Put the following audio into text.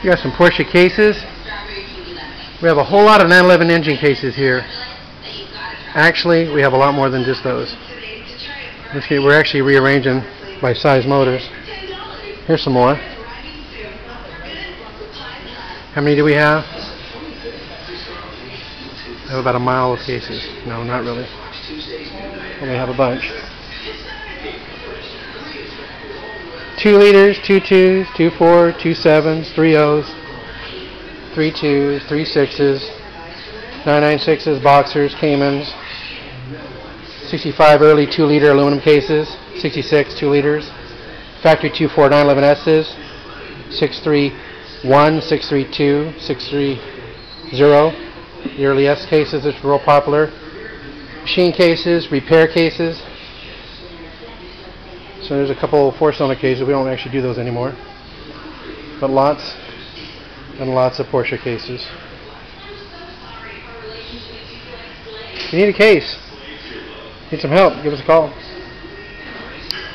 We got some Porsche cases. We have a whole lot of 911 engine cases here. Actually, we have a lot more than just those. We're actually rearranging by size motors. Here's some more. How many do we have? I have about a mile of cases. No, not really. Only have a bunch. 2 liters, 2 2s, 2 4, 2 7s, 3 O's, 3 2s, 3 6s, 996s, Boxers, Caymans, 65 early 2 liter aluminum cases, 66 2 liters, factory 24 911S's, 631, 632, 630, the early S cases is real popular, machine cases, repair cases. So there's a couple 4-cylinder cases. We don't actually do those anymore. But lots and lots of Porsche cases. If you need a case, need some help, give us a call.